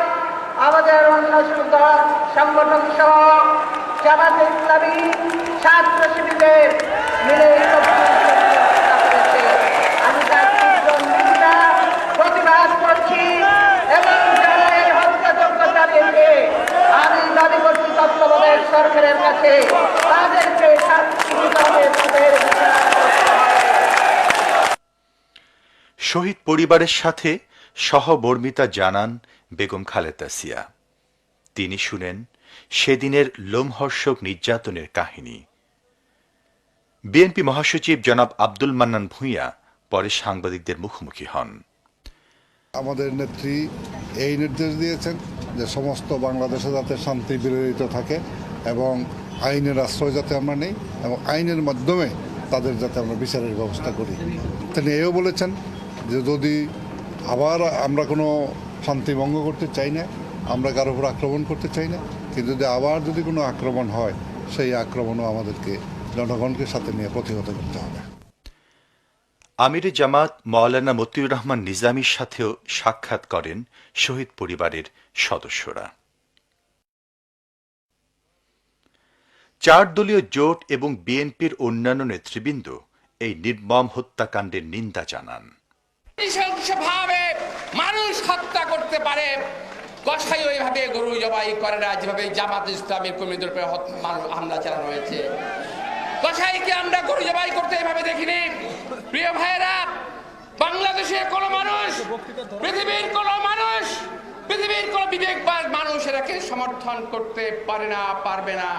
আমাদের অন্য সংগঠন সহ জামাতে ইসলামী, ছাত্র শিবিরের মিলে আমি তার প্রতিবাদ করছি এবং যারা এই হত্যাযজ্ঞ চালিয়েছে আমি দাবি করছি তত্ত্বাবধায়ক সরকারের কাছে তাদেরকে শাস্তি দিতে হবে। শহীদ পরিবারের সাথে সহমর্মিতা জানান বেগম খালেদা জিয়া। তিনি শুনেন সেদিনের লোমহর্ষক নির্যাতনের কাহিনী। বিএনপি মহাসচিব জনাব আব্দুল মান্নান ভূঁইয়া পরে সাংবাদিকদের মুখোমুখি হন। আমাদের নেত্রী এই নির্দেশ দিয়েছেন যে সমস্ত বাংলাদেশে যাতে শান্তি বিরাজিত থাকে এবং আইনের আশ্রয় যাতে আমরা নেই এবং আইনের মাধ্যমে তাদের যাতে আমরা বিচারের ব্যবস্থা করি। তিনি এও বলেছেন যে যদি আবার আমরা কোনো শান্তি ভঙ্গ করতে চাই না, আমরা কারোর উপর আক্রমণ করতে চাই না, কিন্তু যদি কোনো আক্রমণ হয় সেই আক্রমণও আমাদেরকে জনগণকে সাথে নিয়ে প্রতিহত করতে হবে। আমিরে জামাত মাওলানা মতিউর রহমান নিজামীর সাথেও সাক্ষাৎ করেন শহীদ পরিবারের সদস্যরা। 4 দলীয় জোট এবং বিএনপির অন্যান্য নেতৃবৃন্দ এই নির্মম হত্যাকাণ্ডের নিন্দা জানান। নৃশংসভাবে মানুষ হত্যা করতে পারে, কসাই ওইভাবে গরু জবাই করে না যেভাবে জামাত ইসলামের কর্মীদের উপরে হামলা চালানো হয়েছে। কসাইকে আমরা গরু জবাই করতে এভাবে দেখিনি। প্রিয় ভাইয়েরা, বাংলাদেশের কোন মানুষ, পৃথিবীর কোন মানুষ, পৃথিবীর কোন বিবেকবান মানুষ এটাকে সমর্থন করতে পারে না, পারবে না।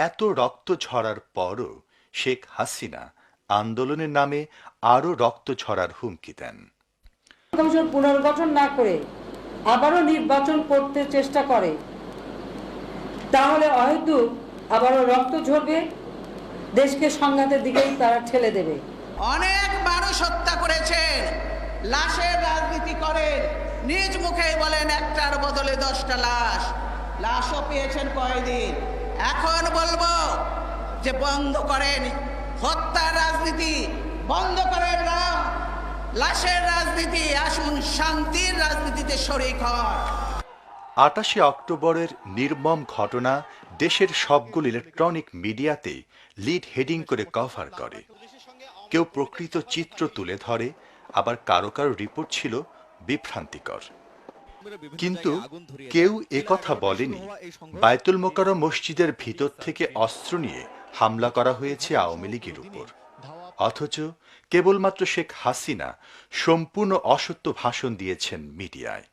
এত রক্ত ঝরার পরও শেখ হাসিনা আন্দোলনের নামে আরো রক্ত ঝরার হুমকি দেন। পুনর্গঠন না করে আবারও নির্বাচন করতে চেষ্টা করে, তাহলে হয়তো আবারও রক্ত ঝরবে, দেশকে সংঘাতের দিকেই তারা ঠেলে দেবে। অনেক মানুষ হত্যা করেছেন, লাশের রাজনীতি করেন, নিজ মুখে বলেন একটার বদলে 10টা লাশও পেয়েছেন কয়দিন। এখন বলবো যে বন্ধ করেন হত্যার রাজনীতি, বন্ধ করেন লাশের রাজনীতি, আসুন শান্তির রাজনীতিতে শরীক হন। 28 অক্টোবরের নির্মম ঘটনা দেশের সবগুলো ইলেকট্রনিক মিডিয়াতে লিড হেডিং করে কভার করে। কেউ প্রকৃত চিত্র তুলে ধরে, আবার কারো কারো রিপোর্ট ছিল বিভ্রান্তিকর। কিন্তু কেউ একথা বলেনি বায়তুল মোকাররম মসজিদের ভিতর থেকে অস্ত্র নিয়ে হামলা করা হয়েছে আওয়ামী লীগের উপর। অথচ কেবলমাত্র শেখ হাসিনা সম্পূর্ণ অসত্য ভাষণ দিয়েছেন মিডিয়ায়।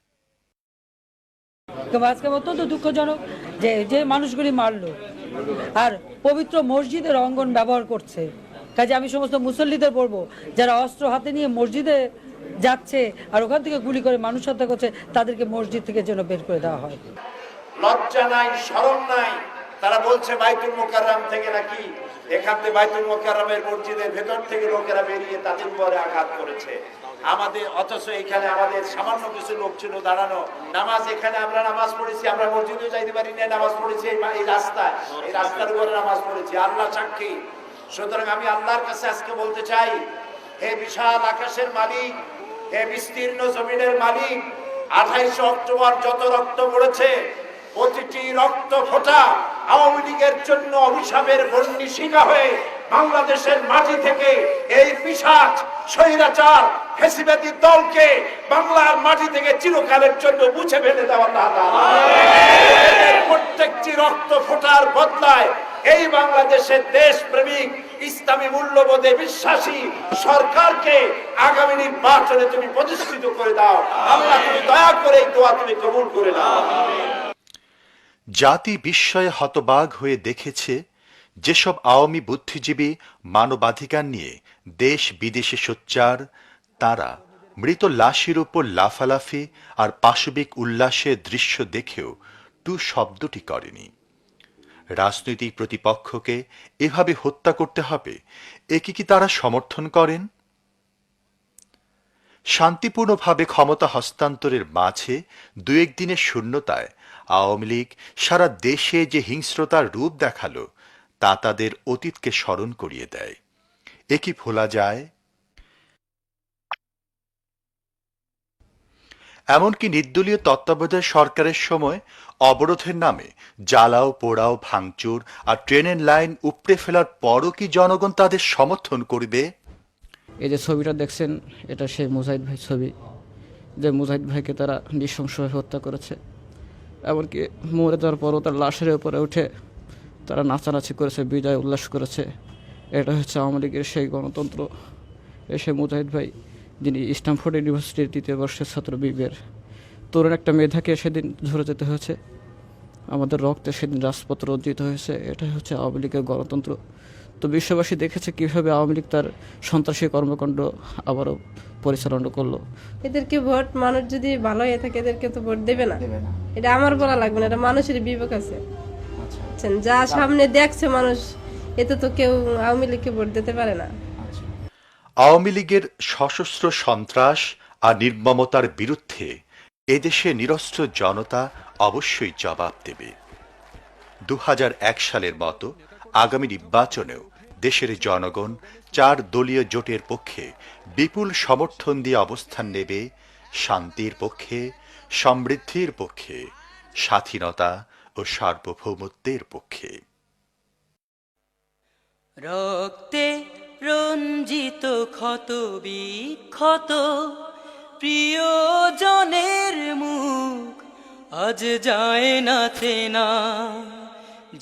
আজকে অত্যন্ত দুঃখজনক যে মানুষগুলি মারলো আর পবিত্র মসজিদের অঙ্গন ব্যবহার করছে। কাজে আমি সমস্ত মুসল্লিদের বলবো, যারা অস্ত্র হাতে নিয়ে মসজিদে যাচ্ছে আর ওখান থেকে গুলি করে মানুষ হত্যা করছে, তাদেরকে মসজিদ থেকে যেন বের করে দেওয়া হয়। লজ্জা নাই, শরম নাই। তারা বলছে বাইতুল মোকাররম থেকে নাকি এখান থেকে বাইতুল মোকাররমের মসজিদের ভেতর থেকে লোকেরা বেরিয়ে তাদের উপরে আঘাত করেছে আমাদের, অথচ এখানে আমাদের সামান্য কিছু লোক ছিল দাঁড়ানো। নামাজ এখানে আমরা নামাজ পড়েছি, আমরা মসজিদে যাইতে পারি না, নামাজ পড়েছি এই রাস্তার উপরে নামাজ পড়েছি, আল্লাহ সাক্ষী। সুতরাং আমি আল্লাহর কাছে আজকে বলতে চাই, হে বিশাল আকাশের মালিক, হে বিস্তীর্ণ জমিনের মালিক, 28 অক্টোবর যত রক্ত পড়েছে, প্রতিটি রক্ত ফোঁটা আওয়ামী লীগের জন্য অভিশাপের বন্যী শিখা হয়ে বাংলাদেশের মাটি থেকে এই পিশাচ স্বৈরাচার ফ্যাসিবাদী দলকে বাংলার মাটি থেকে চিরকালের জন্য মুছে ফেলে দেওয়া। প্রত্যেকটি রক্ত ফোঁটার বদলায় এই বাংলাদেশের দেশপ্রেমিক ইসলামী মূল্যবোধে বিশ্বাসী সরকারকে আগামী নির্বাচনে তুমি প্রতিষ্ঠিত করে দাও। আল্লাহ তুমি দয়া করে এই দোয়া তুমি কবুল করে নাও। জাতি বিস্ময়ে হতবাক হয়ে দেখেছে যেসব আওয়ামী বুদ্ধিজীবী মানবাধিকার নিয়ে দেশ বিদেশে সোচ্চার, তারা মৃত লাশের উপর লাফালাফি আর পাশবিক উল্লাসের দৃশ্য দেখেও মৃত্যু শব্দটি করেনি। রাজনৈতিক প্রতিপক্ষকে এভাবে হত্যা করতে হবে, একে কি তারা সমর্থন করেন? শান্তিপূর্ণভাবে ক্ষমতা হস্তান্তরের মাঝে দু একদিনের শূন্যতায় আওয়ামী লীগ সারা দেশে যে হিংস্রতার রূপ দেখালো তা তাদের অতীতকে স্মরণ করিয়ে দেয়। এ কি ভোলা যায়? এমনকি নির্দলীয় তত্ত্বাবধায়ক সরকারের সময় অবরোধের নামে জ্বালাও পোড়াও ভাঙচুর আর ট্রেনের লাইন উপড়ে ফেলার পরও কি জনগণ তাদের সমর্থন করবে? এই যে ছবিটা দেখছেন, এটা সেই মুজাহিদ ভাই ছবি, যে মুজাহিদ ভাইকে তারা নৃশংসভাবে হত্যা করেছে। এমনকি মরে যাওয়ার পরও তার লাশের উপরে উঠে তারা নাচানাচি করেছে, বিজয় উল্লাস করেছে। এটা হচ্ছে আওয়ামী লীগের সেই গণতন্ত্র। এসে মুজাহিদ ভাই, যিনি স্ট্যামফোর্ড ইউনিভার্সিটির 3য় বর্ষের ছাত্র, বিবের তরুণ একটা মেধাকে সেদিন ঝরে যেতে হয়েছে। আমাদের রক্তে সেদিন রাজপথ রঞ্জিত হয়েছে। এটাই হচ্ছে আওয়ামী লীগের গণতন্ত্র। তো বিশ্ববাসী দেখেছে কীভাবে আওয়ামী লীগ তার সন্ত্রাসী কর্মকাণ্ড আবারও পরিচালনা করলো। এদেরকে ভোট, মানুষ যদি ভালো হয়ে থাকে এদেরকে তো ভোট দেবে না, এটা আমার বলা লাগবে না, এটা মানুষের বিবেক আছে। যা সামনে দেখছে মানুষ, এতে তো কেউ আওয়ামী লীগকে ভোট দিতে পারে না। আওয়ামী লীগের সশস্ত্র সন্ত্রাস আর নির্মমতার বিরুদ্ধে এদেশে নিরস্ত্র জনতা অবশ্যই জবাব দেবে। 2001 সালের মতো আগামী নির্বাচনেও দেশের জনগণ 4 দলীয় জোটের পক্ষে বিপুল সমর্থন দিয়ে অবস্থান নেবে শান্তির পক্ষে, সমৃদ্ধির পক্ষে, স্বাধীনতা ও সার্বভৌমত্বের পক্ষে। রক্তে রঞ্জিত ক্ষত বিক্ষত প্রিয়জনের মুখ আজ যায় না চেনা।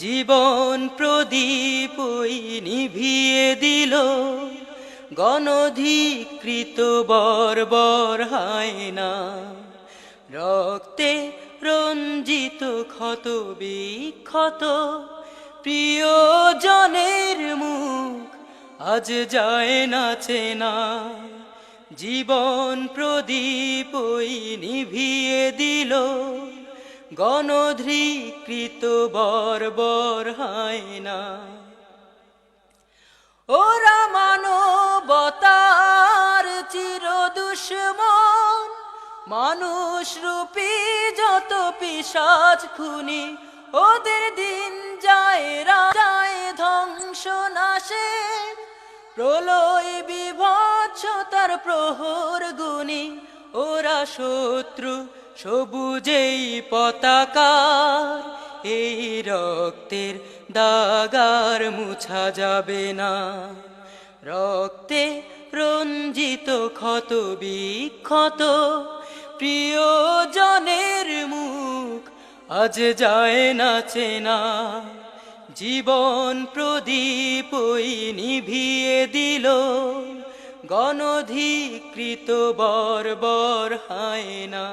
জীবন প্রদীপ ওই নিভিয়ে দিল গণধিকৃত বর্বর হায়না। রক্তে রঞ্জিত ক্ষত বিক্ষত প্রিয়জনের মুখ আজ যায় না চেনা। জীবন প্রদীপ ওই নিভিয়ে দিল গণধিকৃত বর্বর হায়না। ওরা মানবতার চির দুশ্মন, মানুষ রূপী যত পিশাচ খুনি, ওদের দিন যায় যায় ধ্বংস নাশে। প্রলয় বিভৎসতার প্রহর গুনি, ওরা শত্রু সবুজেই পতাকার। এই রক্তের দাগার মুছা যাবে না। রক্তে রঞ্জিত ক্ষত বিক্ষত প্রিয়জনের মুখ আজ যায় না চেনা। জীবন প্রদীপ ওই নিভিয়ে দিল গণধিকৃত বর্বর হায়না।